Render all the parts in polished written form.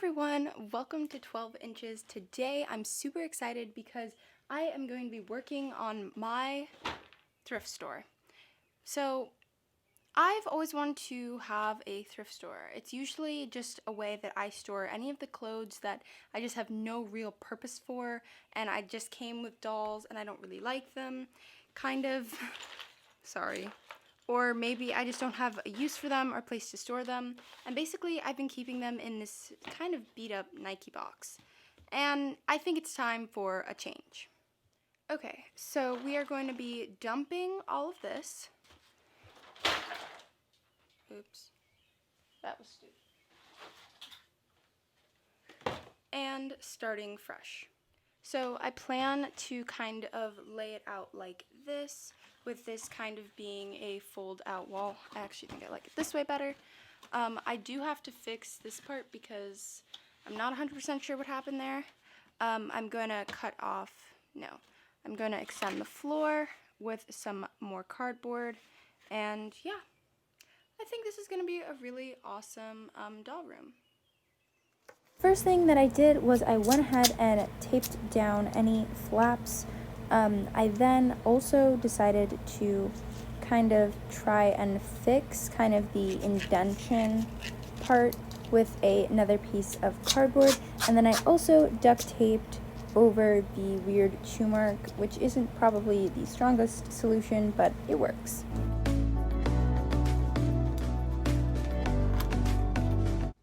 everyone, welcome to 12 Inches. Today I'm super excited because I am going to be working on my thrift store. So I've always wanted to have a thrift store. It's usually just a way that I store any of the clothes that I just have no real purpose for, and I just came with dolls and I don't really like them, kind of. Sorry. Or maybe I just don't have a use for them or place to store them. And basically, I've been keeping them in this kind of beat up Nike box. And I think it's time for a change. Okay, so we are going to be dumping all of this. Oops, that was stupid. And starting fresh. So I plan to kind of lay it out like this, with this kind of being a fold out wall. I actually think I like it this way better. I do have to fix this part because I'm not 100% sure what happened there. I'm going to I'm going to extend the floor with some more cardboard, and yeah, I think this is going to be a really awesome doll room. First thing that I did was I went ahead and taped down any flaps. I then also decided to kind of try and fix kind of the indentation part with another piece of cardboard, and then I also duct taped over the weird chew mark, which isn't probably the strongest solution, but it works.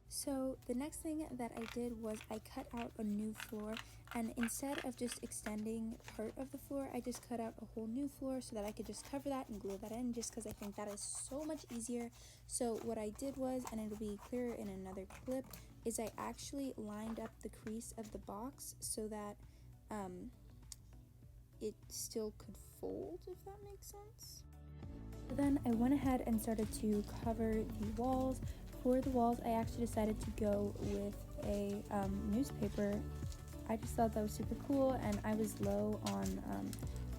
So the next thing that I did was I cut out a new floor, and instead of just extending part of the floor, I just cut out a whole new floor so that I could just cover that and glue that in, just because I think that is so much easier. So what I did was, and it'll be clearer in another clip, is I actually lined up the crease of the box so that it still could fold, if that makes sense. Then I went ahead and started to cover the walls. For the walls, I actually decided to go with a newspaper. I just thought that was super cool, and I was low on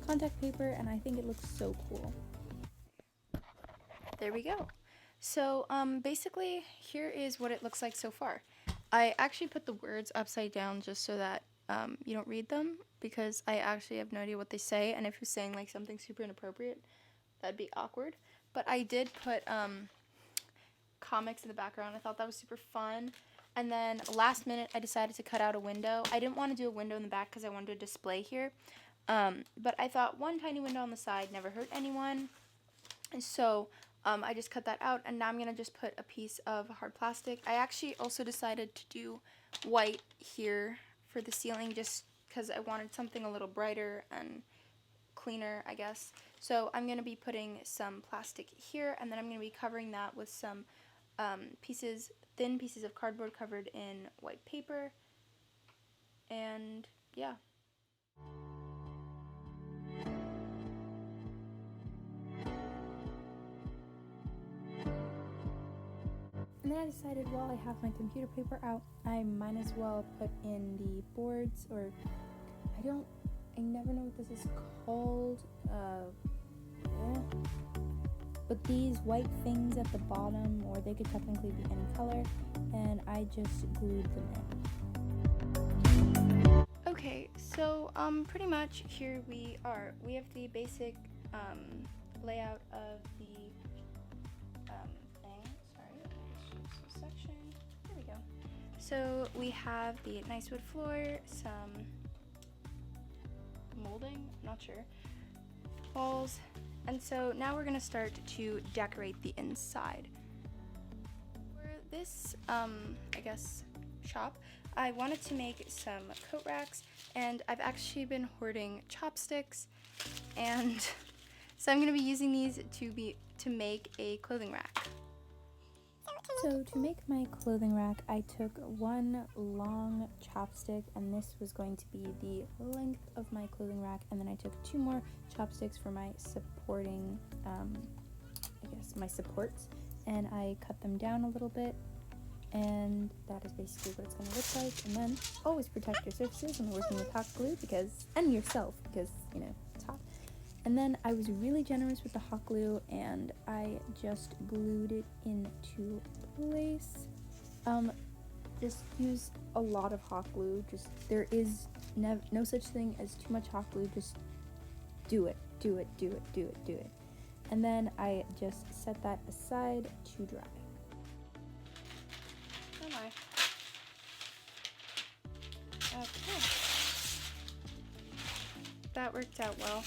contact paper, and I think it looks so cool. There we go. So basically, here is what it looks like so far. I actually put the words upside down just so that you don't read them, because I actually have no idea what they say, and if you're saying like something super inappropriate, that'd be awkward. But I did put comics in the background. I thought that was super fun. And then last minute, I decided to cut out a window. I didn't want to do a window in the back because I wanted to display here. But I thought one tiny window on the side never hurt anyone. And so I just cut that out, and now I'm going to just put a piece of hard plastic. I actually also decided to do white here for the ceiling just because I wanted something a little brighter and cleaner, I guess. So I'm going to be putting some plastic here, and then I'm going to be covering that with some thin pieces of cardboard covered in white paper. And yeah. And then I decided, while I have my computer paper out, I might as well put in the boards, or I never know what this is called, but these white things at the bottom, or they could technically be any color, and I just glued them in. Okay, so pretty much here we are. We have the basic layout of the thing. Sorry, just a section. There we go. So we have the nice wood floor, some molding, not sure, walls, and so now we're gonna start to decorate the inside. For this, I guess, shop, I wanted to make some coat racks, and I've actually been hoarding chopsticks, and so I'm gonna be using these to make a clothing rack. So to make my clothing rack, I took one long chopstick, and this was going to be the length of my clothing rack, and then I took two more chopsticks for my supporting, my supports, and I cut them down a little bit, and that is basically what it's going to look like. And then always protect your surfaces when working with hot glue, and yourself, because it's hot. And then I was really generous with the hot glue, and I just glued it into place. just use a lot of hot glue. Just there is no such thing as too much hot glue. Just do it, do it, do it, do it, do it. And then I just set that aside to dry. Oh my. Okay. That worked out well.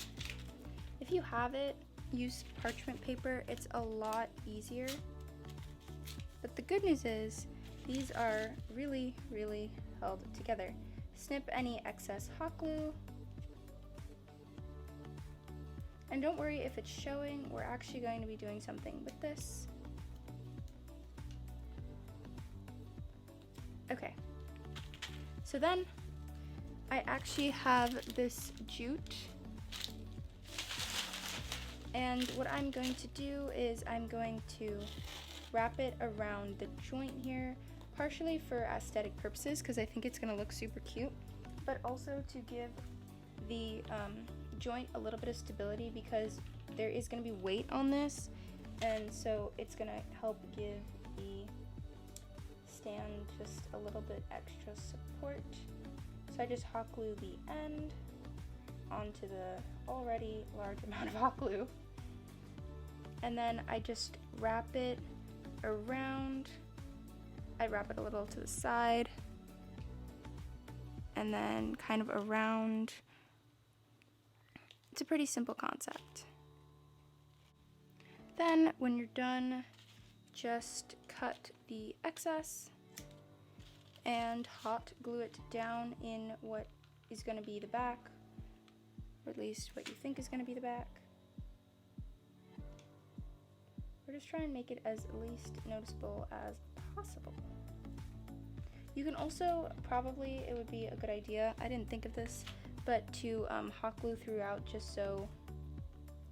If you have it, use parchment paper. It's a lot easier. But the good news is, these are really, really held together. Snip any excess hot glue. And don't worry if it's showing, we're actually going to be doing something with this. Okay. So then, I actually have this jute. And what I'm going to do is I'm going to wrap it around the joint here, partially for aesthetic purposes because I think it's going to look super cute, but also to give the joint a little bit of stability because there is going to be weight on this, and so it's going to help give the stand just a little bit extra support. So I just hot glue the end onto the already large amount of hot glue, and then I just wrap it around. I wrap it a little to the side and then kind of around. It's a pretty simple concept. Then when you're done, just cut the excess and hot glue it down in what is going to be the back, or at least what you think is going to be the back. Or just try and make it as least noticeable as possible. You can also, probably it would be a good idea, I didn't think of this, but to hot glue throughout just so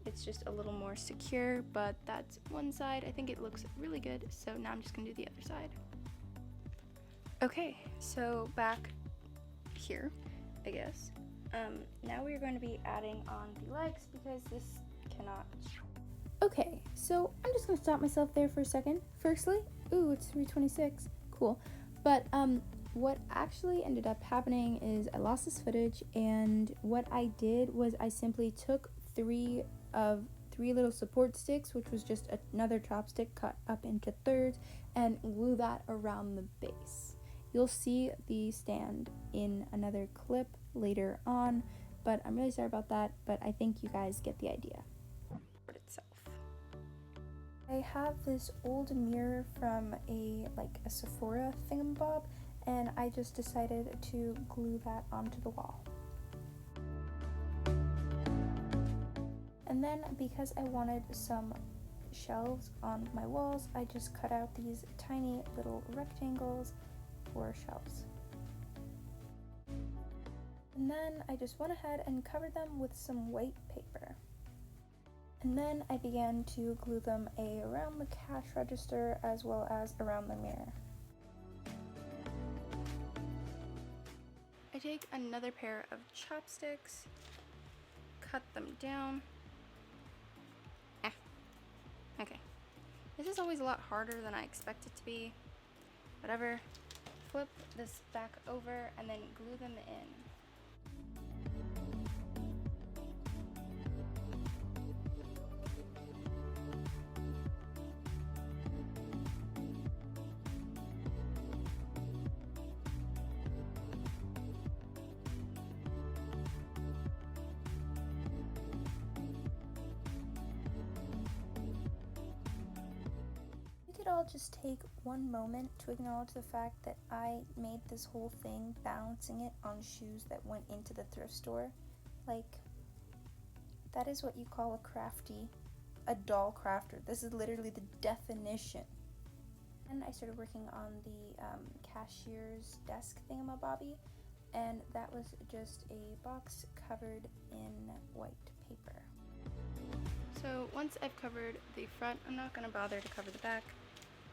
it's just a little more secure, but that's one side. I think it looks really good, so now I'm just gonna do the other side. Okay, so back here, I guess. Now we're going to be adding on the legs because this cannot. Okay, so I'm just gonna stop myself there for a second. Firstly, ooh, it's 3:26, cool. But what actually ended up happening is I lost this footage, and what I did was I simply took three little support sticks, which was just another chopstick cut up into thirds, and glue that around the base. You'll see the stand in another clip later on, but I'm really sorry about that, but I think you guys get the idea. Itself. I have this old mirror from a Sephora thingamabob, and I just decided to glue that onto the wall. And then because I wanted some shelves on my walls, I just cut out these tiny little rectangles for shelves. And then I just went ahead and covered them with some white paper. And then I began to glue them around the cash register as well as around the mirror. I take another pair of chopsticks, cut them down. Okay. This is always a lot harder than I expect it to be. Whatever. Flip this back over and then glue them in. I'll just take one moment to acknowledge the fact that I made this whole thing balancing it on shoes that went into the thrift store. Like, that is what you call a doll crafter. This is literally the definition. And I started working on the cashier's desk thingamabobby, and that was just a box covered in white paper. So once I've covered the front, I'm not going to bother to cover the back.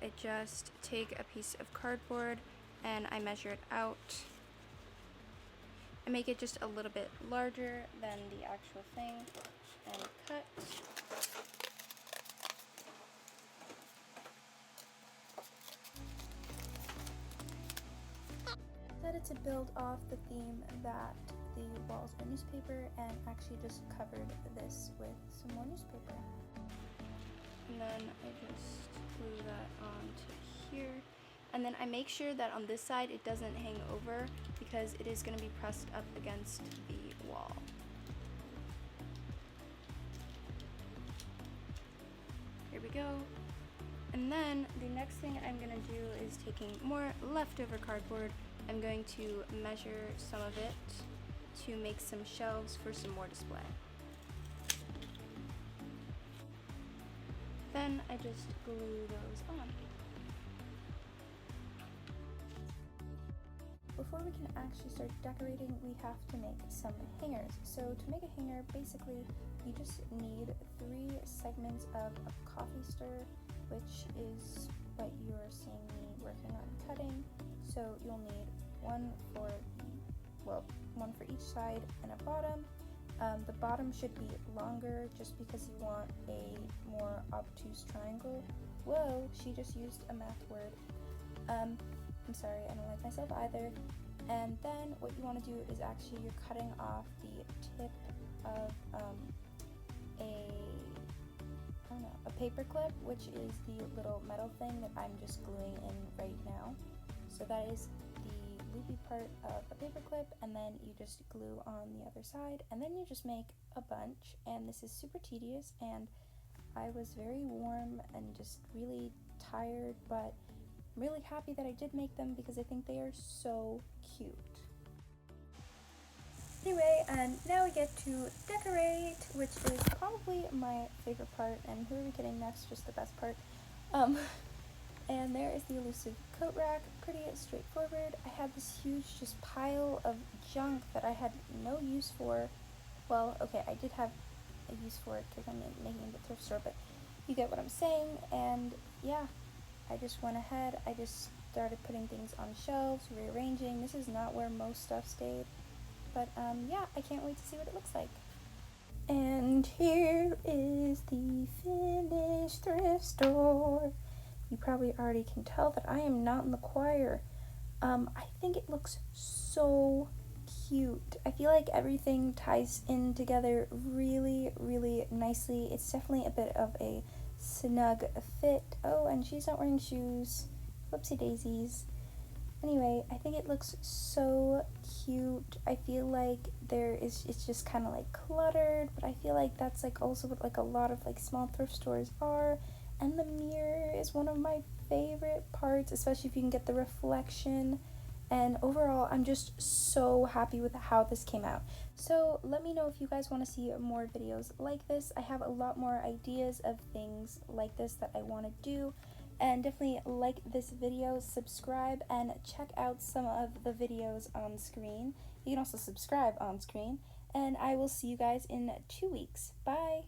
I just take a piece of cardboard and I measure it out. I make it just a little bit larger than the actual thing and cut. decided to build off the theme that the walls are newspaper and actually just covered this with some more newspaper. And then I just glue that onto here. And then I make sure that on this side it doesn't hang over because it is going to be pressed up against the wall. Here we go. And then the next thing I'm going to do is taking more leftover cardboard. I'm going to measure some of it to make some shelves for some more display. Then I just glue those on. Before we can actually start decorating, we have to make some hangers. So to make a hanger, basically you just need 3 segments of a coffee stir, which is what you're seeing me working on cutting. So you'll need one for each side and a bottom. The bottom should be longer just because you want a more obtuse triangle. Whoa, she just used a math word. I'm sorry, I don't like myself either. And then what you want to do is actually you're cutting off the tip of a paper clip, which is the little metal thing that I'm just gluing in right now. So that is the loopy part of a paper clip, and then you just glue on the other side, and then you just make a bunch. And this is super tedious, and I was very warm and just really tired, but I'm really happy that I did make them because I think they are so cute. Anyway, and now we get to decorate, which is probably my favorite part, and who are we kidding, that's just the best part. And there is the elusive coat rack, pretty straightforward. I had this huge just pile of junk that I had no use for. Well, okay, I did have a use for it because I'm making the thrift store, but you get what I'm saying. And yeah, I just went ahead, I just started putting things on shelves, rearranging. This is not where most stuff stayed, but yeah, I can't wait to see what it looks like. And here is the finished thrift store. You probably already can tell that I am not in the choir. I think it looks so cute. I feel like everything ties in together really, really nicely. It's definitely a bit of a snug fit. Oh, and she's not wearing shoes. Whoopsie daisies. Anyway, I think it looks so cute. I feel like it's just kind of like cluttered, but I feel like that's like also what like a lot of like small thrift stores are. And the mirror is one of my favorite parts, especially if you can get the reflection. And overall, I'm just so happy with how this came out. So let me know if you guys want to see more videos like this. I have a lot more ideas of things like this that I want to do. And definitely like this video, subscribe, and check out some of the videos on screen. You can also subscribe on screen. And I will see you guys in 2 weeks. Bye!